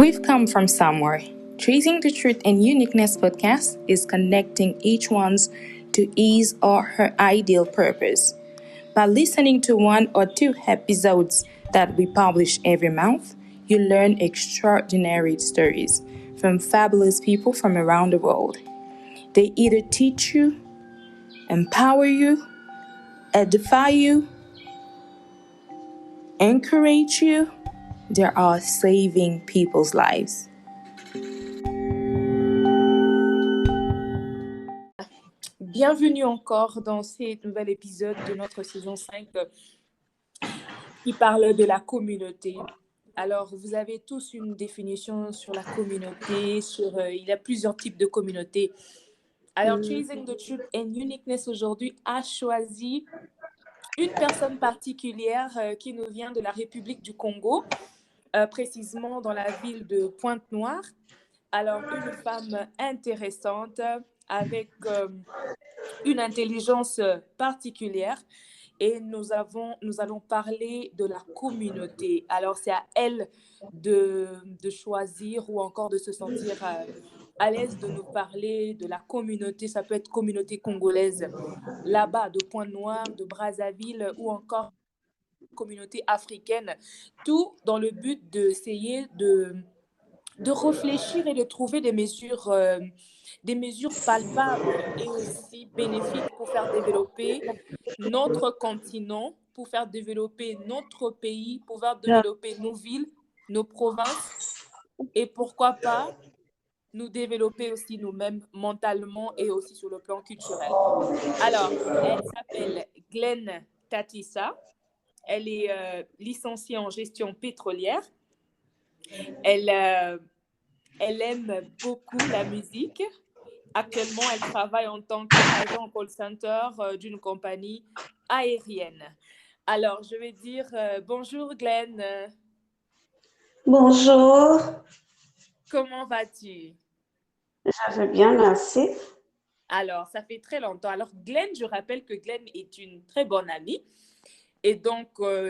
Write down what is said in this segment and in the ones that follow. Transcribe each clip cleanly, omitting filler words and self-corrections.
We've come from somewhere. Tracing the Truth and Uniqueness podcast is connecting each one's to his or her ideal purpose. By listening to one or two episodes that we publish every month, you learn extraordinary stories from fabulous people from around the world. They either teach you, empower you, edify you, encourage you. They are saving people's lives. Bienvenue encore dans ce nouvel épisode de notre saison 5 qui parle de la communauté. Alors, vous avez tous une définition sur la communauté, il y a plusieurs types de communautés. Alors, Chasing the Truth and Uniqueness aujourd'hui a choisi une personne particulière qui nous vient de la République du Congo, précisément dans la ville de Pointe-Noire. Alors, une femme intéressante avec une intelligence particulière et nous allons parler de la communauté. Alors, c'est à elle de choisir ou encore de se sentir à l'aise de nous parler de la communauté. Ça peut être communauté congolaise là-bas, de Pointe-Noire, de Brazzaville ou encore communauté africaine. Tout dans le but d'essayer de réfléchir et de trouver des mesures palpables et aussi bénéfiques pour faire développer notre continent, pour faire développer notre pays, pour faire développer nos villes, nos provinces et pourquoi pas nous développer aussi nous-mêmes mentalement et aussi sur le plan culturel. Alors, elle s'appelle Glenn Tatissa. Elle est licenciée en gestion pétrolière. Elle aime beaucoup la musique. Actuellement, elle travaille en tant qu'agent call center d'une compagnie aérienne. Alors, je vais dire bonjour Glenn. Bonjour. Comment vas-tu? Je vais bien, merci. Alors, ça fait très longtemps. Alors, Glenn, je rappelle que Glenn est une très bonne amie. Et donc,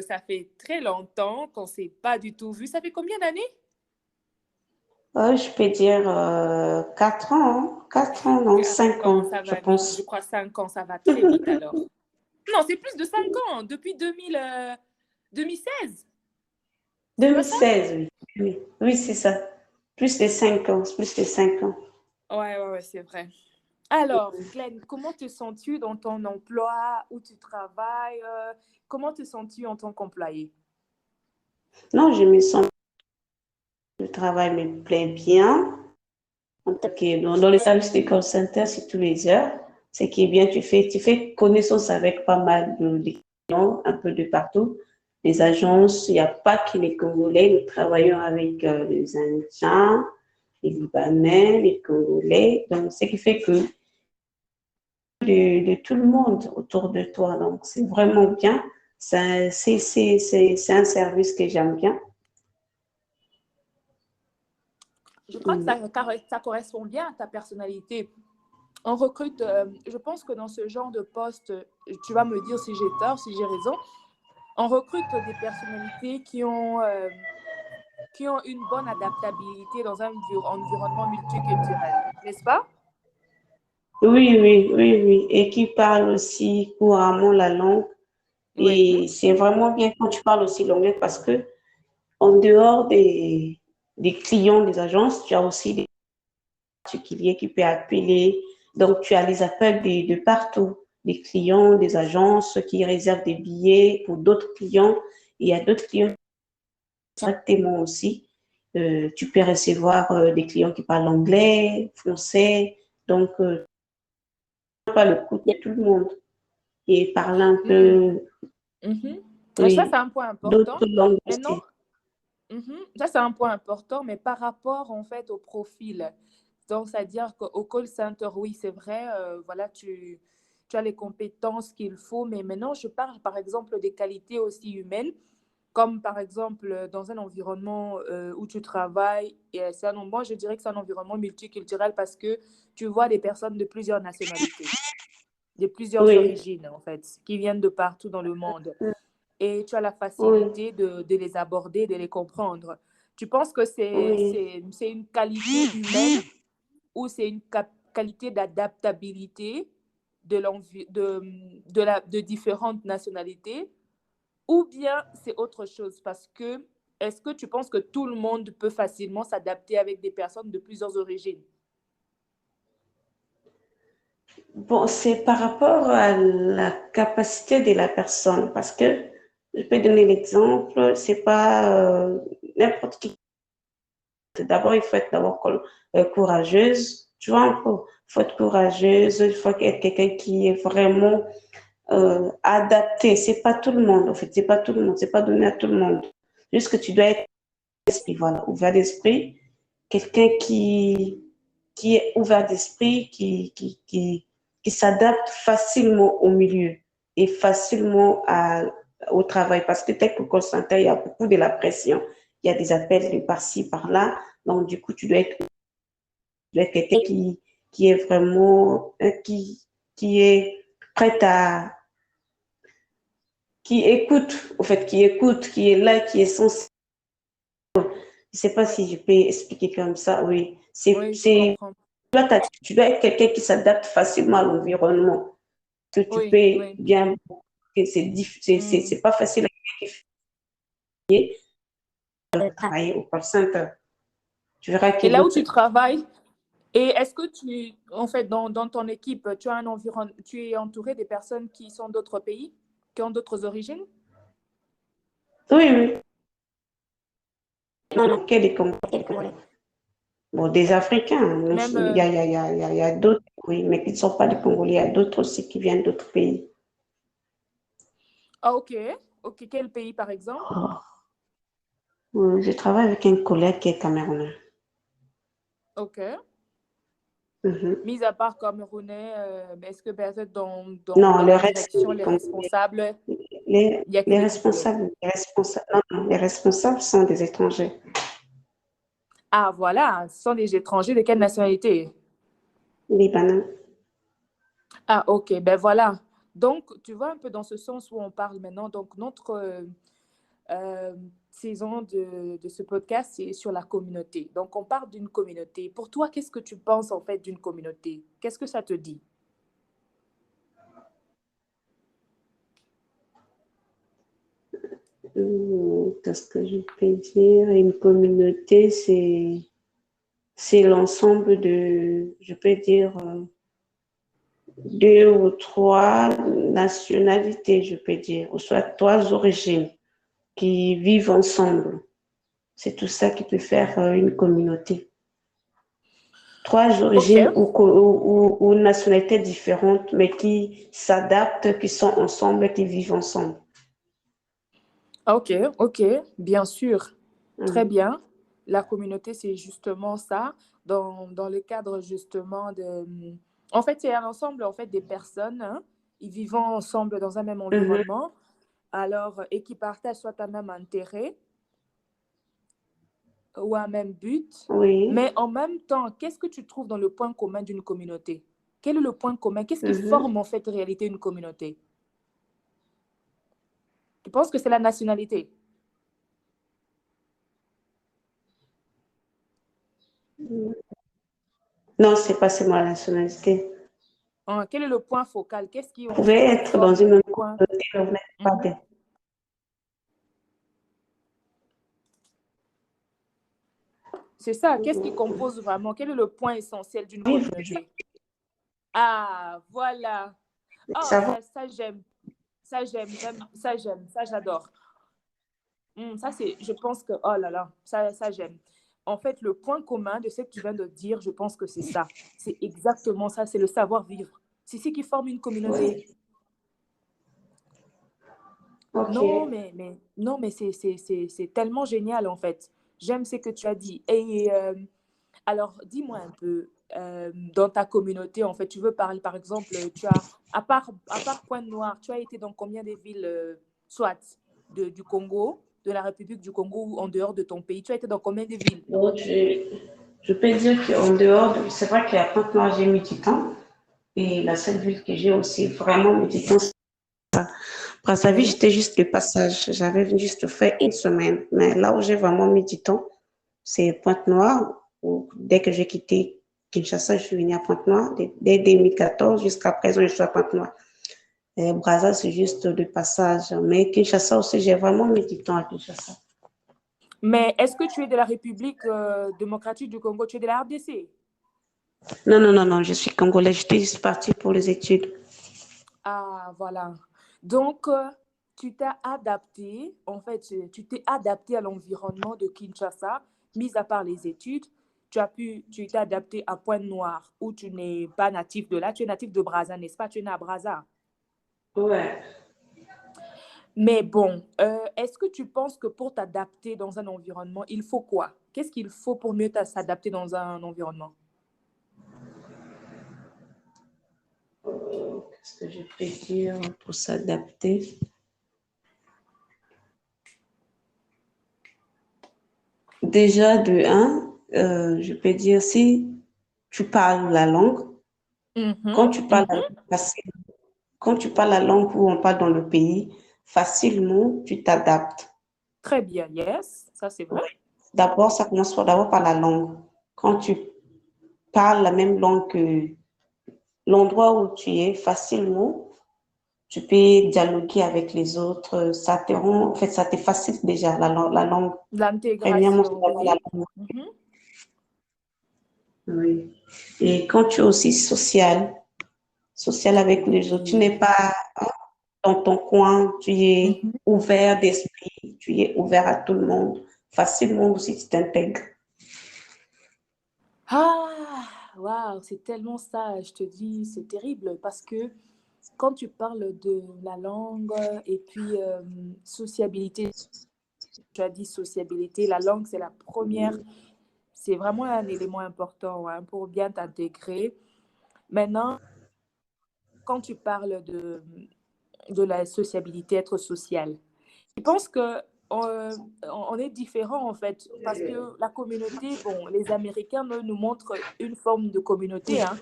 ça fait très longtemps qu'on ne s'est pas du tout vu. Ça fait combien d'années? Je peux dire 4 ans, hein? 4 ans, non, 5 ans, ça je va pense. vite. Je crois 5 ans, ça va très vite alors. Non, c'est plus de 5 ans, depuis 2016. 2016, oui. Oui, c'est ça. Plus de 5 ans, plus de 5 ans. Ouais, c'est vrai. Alors, Glenn, comment te sens-tu dans ton emploi, où tu travailles? Comment te sens-tu en tant qu'employé? Non, je me sens, le travail me plaît bien. En tant que dans le service de call center, c'est tous les heures. Ce qui est bien, tu fais connaissance avec pas mal de clients, un peu de partout. Les agences, il n'y a pas que les Congolais. Nous travaillons avec les Indiens, les Libanais, les Congolais. Donc, ce qui fait que de tout le monde autour de toi. Donc, c'est vraiment bien. C'est un service que j'aime bien. Je crois que ça correspond bien à ta personnalité. On recrute, je pense que dans ce genre de poste, tu vas me dire si j'ai tort, si j'ai raison, on recrute des personnalités qui ont une bonne adaptabilité dans un environnement multiculturel, n'est-ce pas? Oui. Et qui parlent aussi couramment la langue. Oui. Et c'est vraiment bien quand tu parles aussi l'anglais parce que en dehors des clients des agences, tu as aussi des particuliers qui peuvent appeler. Donc, tu as les appels de partout, des clients, des agences qui réservent des billets pour d'autres clients. Il y a d'autres clients directement aussi. Tu peux recevoir des clients qui parlent anglais, français. Donc, pas le coup de tout le monde. Et parler un peu, Ça, oui, c'est un point important. d'autres langues Maintenant, aussi. ça, c'est un point important, mais par rapport, en fait, au profil. Donc, c'est-à-dire qu'au call center, oui, c'est vrai, voilà, tu as les compétences qu'il faut, mais maintenant, je parle, par exemple, des qualités aussi humaines, comme, par exemple, dans un environnement où tu travailles, et moi, je dirais que c'est un environnement multiculturel parce que tu vois des personnes de plusieurs nationalités, de plusieurs Oui, origines, en fait, qui viennent de partout dans le monde. Et tu as la oui, facilité de les aborder, de les comprendre. Tu penses que Oui. c'est une qualité humaine ou c'est une qualité d'adaptabilité de différentes nationalités, ou bien c'est autre chose? Parce que est-ce que tu penses que tout le monde peut facilement s'adapter avec des personnes de plusieurs origines? Bon, c'est par rapport à la capacité de la personne, parce que je peux donner l'exemple, c'est pas n'importe qui. D'abord, il faut être courageuse, tu vois un peu. Il faut être courageuse, il faut être quelqu'un qui est vraiment adapté. C'est pas tout le monde, en fait, c'est pas tout le monde, c'est pas donné à tout le monde. Juste que tu dois être esprit, voilà, ouvert d'esprit, quelqu'un qui est ouvert d'esprit, qui s'adapte facilement au milieu et facilement au travail. Parce que tel que call center, il y a beaucoup de la pression, il y a des appels de par-ci, par-là. Donc, du coup, tu dois être quelqu'un qui est vraiment, qui est prêt à, qui écoute, au fait, qui écoute, qui est là, qui est sensible. Je ne sais pas si je peux expliquer comme ça, oui. Oui, je comprends. Tu dois être quelqu'un qui s'adapte facilement à l'environnement. Que tu Oui, peux oui. bien. Mm. C'est pas facile à travailler au call center. Tu verras Et que là où d'autres. tu travailles, et est-ce que en fait, dans ton équipe, tu as tu es entouré des personnes qui sont d'autres pays, qui ont d'autres origines? Oui, oui. Non, non, quel est Congolais. Bon, des Africains. Même, Il y a d'autres, oui, mais qui ne sont pas des Congolais. Il y a d'autres aussi qui viennent d'autres pays. ah, ok. Ok, quel pays, par exemple? Je travaille avec un collègue qui est camerounais. Ok. Mhm. Mis à part camerounais, est-ce que peut-être Non, dans le la reste, direction, les responsables, il n'y a que des Congolais? les responsables sont des étrangers. Ah, voilà, ce sont des étrangers de quelle nationalité? Libanais. Ah, ok, ben voilà. Donc, tu vois un peu dans ce sens où on parle maintenant. Donc, notre euh, saison de ce podcast, c'est sur la communauté. Donc, on parle d'une communauté. Pour toi, qu'est-ce que tu penses en fait d'une communauté? Qu'est-ce que ça te dit? Qu'est-ce que je peux dire? Une communauté, c'est l'ensemble de, je peux dire, deux ou trois nationalités, je peux dire, ou soit trois origines qui vivent ensemble. C'est tout ça qui peut faire une communauté. Trois Ok, origines ou nationalités différentes, mais qui s'adaptent, qui sont ensemble, qui vivent ensemble. ok, ok, bien sûr. Très Mhm. bien. La communauté, c'est justement ça, dans le cadre justement de... En fait, c'est un ensemble en fait, des personnes, hein, ils vivent ensemble dans un même Mhm. environnement, alors, et qui partagent soit un même intérêt ou un même but, Oui. mais en même temps, qu'est-ce que tu trouves dans le point commun d'une communauté? Quel est le point commun? Qu'est-ce qui Mhm. forme en fait en réalité une communauté? Tu penses que c'est la nationalité? Non, c'est pas seulement la nationalité. Hein, quel est le point focal? Qu'est-ce qui Vous en pouvez fait être dans forme une le même point? communauté, mais vous n'êtes pas Mhm. bien. C'est ça. Qu'est-ce qui compose vraiment? Quel est le point essentiel d'une Vivre, communauté? Ah, voilà. Oh, savoir. ça j'aime. Ça j'adore. Ça, c'est, je pense que, oh là là, ça j'aime. En fait, le point commun de ce que tu viens de dire, je pense que c'est ça. C'est exactement ça, c'est le savoir-vivre. C'est ce qui forme une communauté. Oui. Ok. Non, mais c'est tellement génial, en fait. J'aime ce que tu as dit. Et alors, dis-moi un peu, dans ta communauté, en fait, tu veux parler, par exemple, à part Pointe-Noire, tu as été dans combien de villes, soit du Congo, de la République du Congo ou en dehors de ton pays? Tu as été dans combien de villes? Donc, je peux dire qu'en dehors, c'est vrai qu'à Pointe-Noire, j'ai mis du temps. Et la seule ville que j'ai aussi vraiment mis du temps, c'est Brazzaville, Oui. j'étais juste de passage. J'avais juste fait une semaine. Mais là où j'ai vraiment mis du temps, c'est Pointe-Noire. Dès que j'ai quitté Kinshasa, je suis venue à Pointe-Noire. Dès 2014 jusqu'à présent, je suis à Pointe-Noire. Brazza, c'est juste de passage. Mais Kinshasa aussi, j'ai vraiment mis du temps à Kinshasa. Mais est-ce que tu es de la République démocratique du Congo? Tu es de la RDC? Non, non, non, non, je suis congolais. J'étais juste partie pour les études. Ah, voilà. Donc, tu t'es adapté, en fait, tu t'es adapté à l'environnement de Kinshasa, mis à part les études. Tu t'es adapté à Pointe-Noire, où tu n'es pas natif de là. Tu es natif de Brazza, n'est-ce pas? Tu es né à Brazza. Ouais. Mais bon, est-ce que tu penses que pour t'adapter dans un environnement, il faut quoi? Qu'est-ce qu'il faut pour mieux s'adapter dans un environnement? Qu'est-ce que je peux dire pour s'adapter? Déjà, de un, je peux dire si tu parles la langue, Mhm, quand tu parles la mhm. langue, quand tu parles la langue où on parle dans le pays, facilement, tu t'adaptes. Très bien, yes, ça c'est vrai. D'abord, ça commence d'abord par la langue. Quand tu parles la même langue que l'endroit où tu es, facilement, tu peux dialoguer avec les autres. Ça te rend, en fait, ça te facilite déjà la langue. Premièrement, c'est L'intégration, d'abord la oui. langue. Mhm. Oui. Et quand tu es aussi social avec les autres, tu Oui. n'es pas dans ton coin, tu es Mhm. ouvert d'esprit, tu es ouvert à tout le monde. Facilement aussi, tu t'intègres. Ah, waouh, c'est tellement ça, je te dis, c'est terrible parce que quand tu parles de la langue et puis sociabilité, tu as dit sociabilité, la langue c'est la première, c'est vraiment un élément important hein, pour bien t'intégrer. Maintenant, quand tu parles de la sociabilité, être social, je pense que on est différent en fait parce que la communauté, bon, les Américains nous montrent une forme de communauté, hein.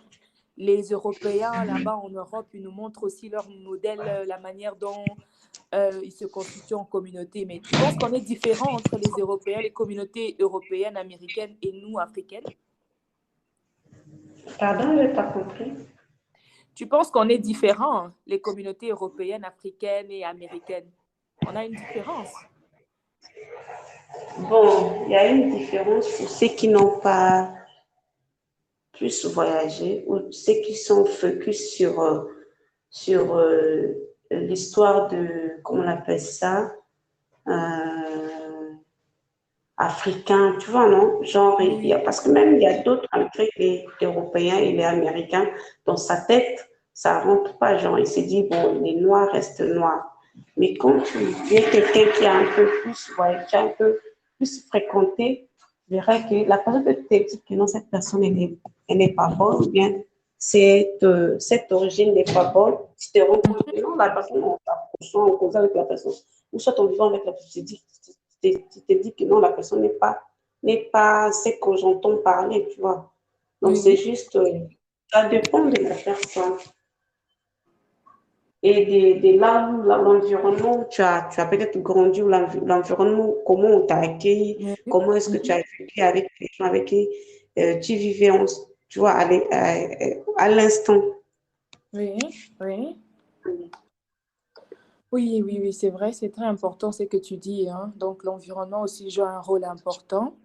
Les Européens là-bas en Europe, ils nous montrent aussi leur modèle, la manière dont ils se constituent en communauté. Mais tu penses qu'on est différent entre les Européens, les communautés européennes, américaines et nous, africaines? Pardon, je n'ai pas compris. Tu penses qu'on est différent, hein, les communautés européennes, africaines et américaines? On a une différence. Bon, il y a une différence pour ceux qui n'ont pas plus voyagé ou ceux qui sont focus sur l'histoire de, comment on appelle ça, euh, africain, tu vois, non? Genre, Oui. parce que même il y a d'autres, entre les Européens et les Américains, dans sa tête, ça rentre pas, genre, il se dit, bon, les Noirs restent Noirs. Mais quand tu es quelqu'un qui a un peu plus, ouais, qui a un peu plus fréquenté, je verrais que la personne peut te dire que non, cette personne, elle n'est pas bonne, ou bien cette origine n'est pas bonne. Tu te rends compte que non, la personne, en s'approchant, en causant avec la personne, ou soit en vivant avec la personne, tu te dis que non, la personne n'est pas ce que j'entends parler, tu vois. Donc, c'est Oui. juste, ça dépend de la personne. Et de là où l'environnement où tu as peut-être grandi, ou l'environnement, comment on t'a accueilli, Oui. comment est-ce que tu Mhm. as vécu avec les gens avec qui tu vivais, tu vois, à l'instant. Oui. Oui. Oui, oui, oui, c'est vrai, c'est très important ce que tu dis, hein. Donc, l'environnement aussi joue un rôle important.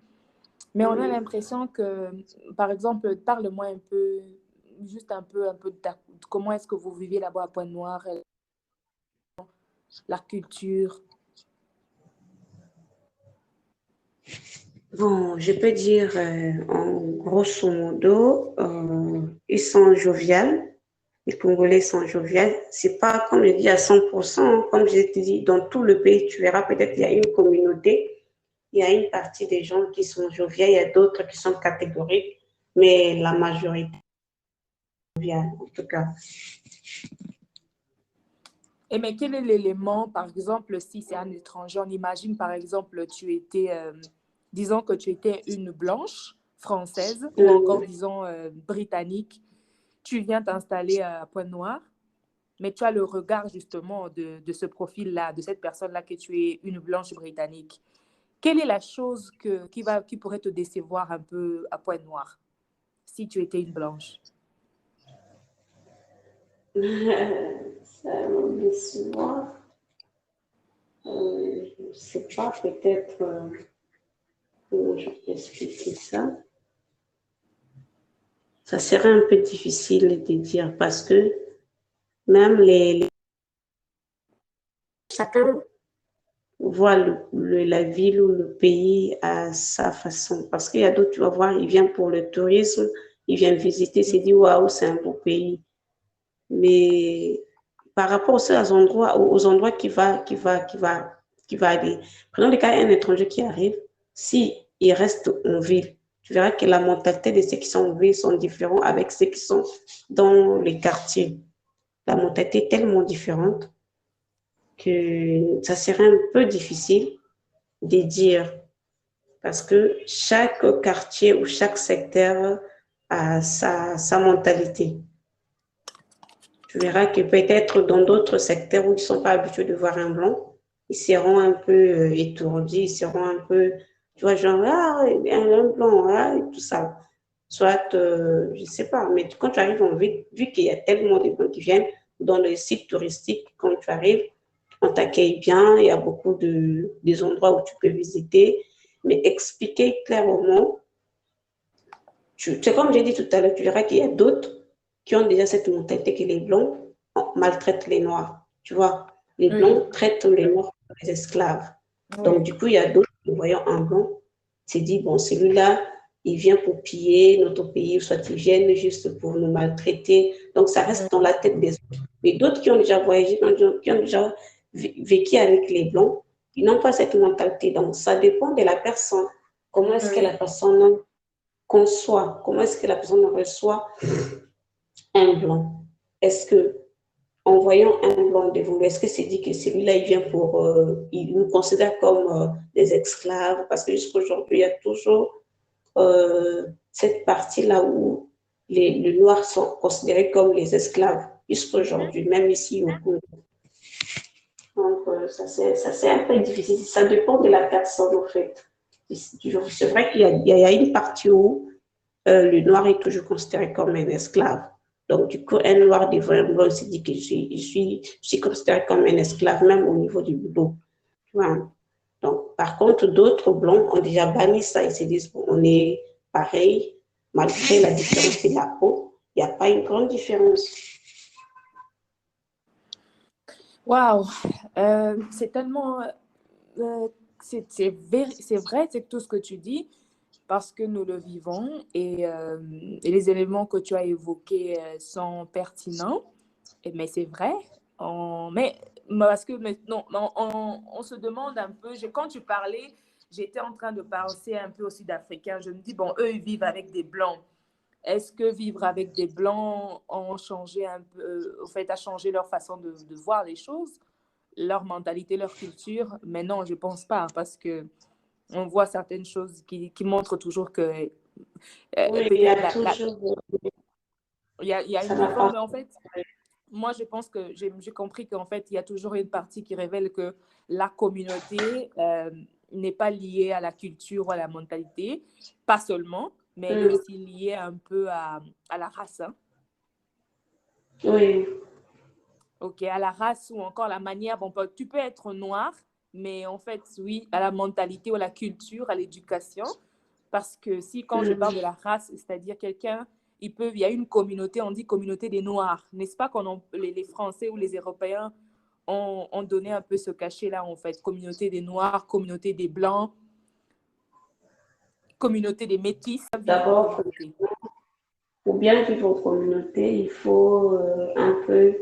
Mais on a l'impression que, par exemple, parle-moi un peu, juste un peu de comment est-ce que vous vivez là-bas à Pointe-Noire, la culture. Bon, je peux dire, en grosso modo, ils sont joviales. Les Congolais sont joviales. C'est pas, comme je dis, à 100%. Comme je te dis, dans tout le pays, tu verras peut-être qu'il y a une communauté, il y a une partie des gens qui sont joviales, il y a d'autres qui sont catégoriques, mais la majorité est joviale, en tout cas. Et mais quel est l'élément, par exemple, si c'est un étranger, on imagine, par exemple, tu étais, disons que tu étais une blanche française ou encore, disons, britannique, tu viens t'installer à Pointe-Noire, mais tu as le regard justement de ce profil-là, de cette personne-là que tu es une blanche britannique. quelle est la chose qui pourrait te décevoir un peu à Pointe-Noire si tu étais une blanche? Ça me déçoit. Je ne sais pas, peut-être comment je peux expliquer ça. Ça serait un peu difficile de dire parce que même chacun voit la ville ou le pays à sa façon. Parce qu'il y a d'autres, tu vas voir, ils viennent pour le tourisme, ils viennent visiter, c'est dit waouh, c'est un beau pays. Mais par rapport aux endroits qui va aller. Prenons le cas un étranger qui arrive, si il reste en ville, tu verras que la mentalité de ceux qui sont en ville sont différents avec ceux qui sont dans les quartiers. La mentalité est tellement différente que ça serait un peu difficile de dire parce que chaque quartier ou chaque secteur a sa mentalité. Tu verras que peut-être dans d'autres secteurs où ils ne sont pas habitués de voir un blanc, ils seront un peu étourdis, ils seront un peu, tu vois, genre, ah, un blanc, ah, et tout ça. Soit, je ne sais pas, mais quand tu arrives en ville, vu qu'il y a tellement de gens qui viennent dans les sites touristiques, quand tu arrives, on t'accueille bien, il y a beaucoup des endroits où tu peux visiter, mais expliquer clairement, c'est comme j'ai dit tout à l'heure, tu verras qu'il y a d'autres qui ont déjà cette mentalité que les Blancs maltraitent les Noirs. Tu vois, les Blancs traitent les Noirs comme des esclaves. Donc, du coup, il y a d'autres qui, voyant un Blanc, se disent, bon, celui-là, il vient pour piller notre pays, soit il vient juste pour nous maltraiter. Donc, ça reste dans la tête des autres. Mais d'autres qui ont déjà voyagé, qui ont déjà vécu avec les Blancs, ils n'ont pas cette mentalité. Donc, ça dépend de la personne. Comment est-ce que la personne conçoit, comment est-ce que la personne reçoit un blanc? Est-ce que, en voyant un blanc devant lui, est-ce que c'est dit que celui-là, il vient pour, il nous considère comme des esclaves? Parce que jusqu'à aujourd'hui, il y a toujours cette partie-là où les Noirs sont considérés comme les esclaves, jusqu'à aujourd'hui, même ici au Congo. Donc, ça c'est un peu difficile. Ça dépend de la personne, en fait. C'est vrai qu'il y a une partie où le noir est toujours considéré comme un esclave. Donc, du coup, un noir devant un blanc se dit que je suis considéré comme un esclave, même au niveau du boulot. Tu vois? Donc, par contre, d'autres blancs ont déjà banni ça. Ils se disent, bon, on est pareil, malgré la différence de la peau, il n'y a pas une grande différence. Waouh, c'est tellement, c'est vrai, c'est tout ce que tu dis, parce que nous le vivons et les éléments que tu as évoqués sont pertinents, mais c'est vrai. Mais parce que maintenant, on se demande un peu, quand tu parlais, j'étais en train de penser un peu aux Sud-Africains. Je me dis, bon, eux, ils vivent avec des Blancs. Est-ce que vivre avec des Blancs ont changé un peu, au fait, a changé leur façon de voir les choses, leur mentalité, leur culture? Mais non, je ne pense pas, parce que on voit certaines choses qui montrent toujours que Oui, il y peut-être a toujours. il y a une Ça n'a différence, pas. mais en fait, moi, je pense que j'ai compris qu'en fait, il y a toujours une partie qui révèle que la communauté n'est pas liée à la culture ou à la mentalité, pas seulement, mais elle est aussi liée un peu à la race. Hein. Oui. OK, à la race ou encore la manière, bon, tu peux être noir, mais en fait, oui, à la mentalité ou à la culture, à l'éducation. Parce que quand je parle de la race, c'est-à-dire quelqu'un, il y a une communauté, on dit communauté des Noirs. N'est-ce pas qu'on les Français ou les Européens ont donné un peu ce cachet-là, en fait. Communauté des Noirs, communauté des Blancs, communauté des Métis. D'abord, pour bien vivre en communauté, il faut un peu,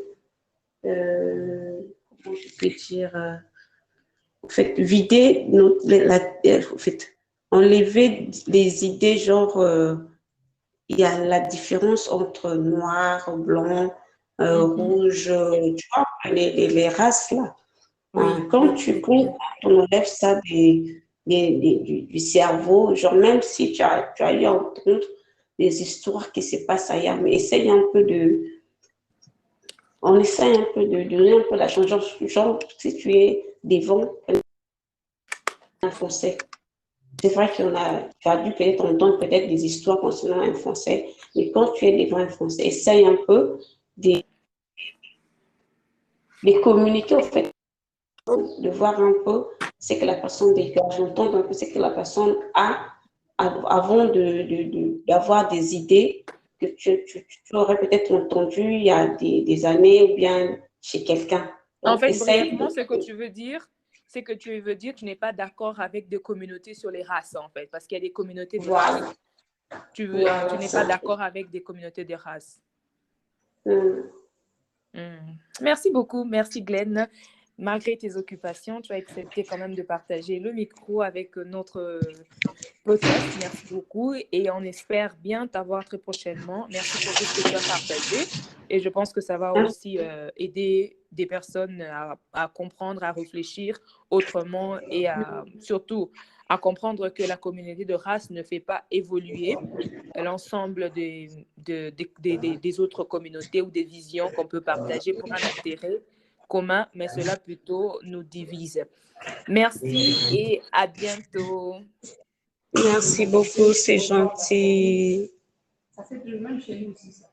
comment je peux dire, en fait, vider, en fait, enlever les idées genre, il y a la différence entre noir, blanc, rouge, tu vois, les races là. Oui, Quand on enlève ça du cerveau, genre même si tu as eu à entendre des histoires qui se passent ailleurs, mais on essaie un peu de donner un peu la chance, genre si tu es devant un Français. C'est vrai tu as dû peut-être entendre peut-être des histoires concernant un Français, mais quand tu es devant un Français, essaye un peu de communiquer, au fait, de voir un peu ce que la personne dégage, d'entendre un peu ce que la personne a avant d'avoir des idées que tu aurais peut-être entendu il y a des années ou bien chez quelqu'un. En Donc, fait, essaye brièvement, ce que tu veux dire, c'est que tu veux dire que tu n'es pas d'accord avec des communautés sur les races, en fait, parce qu'il y a des communautés de races. Voilà. Tu Voilà, n'es pas d'accord avec des communautés de races. Merci beaucoup. Merci, Glenn. Malgré tes occupations, tu as accepté quand même de partager le micro avec notre podcast. Merci beaucoup et on espère bien t'avoir très prochainement. Merci pour tout ce que tu as partagé et je pense que ça va aussi aider des personnes à comprendre, à réfléchir autrement et surtout à comprendre que la communauté de race ne fait pas évoluer l'ensemble des autres communautés ou des visions qu'on peut partager pour un intérêt commun, mais cela plutôt nous divise. Merci et à bientôt. Merci beaucoup, c'est gentil. Ça fait le même chez nous aussi, ça.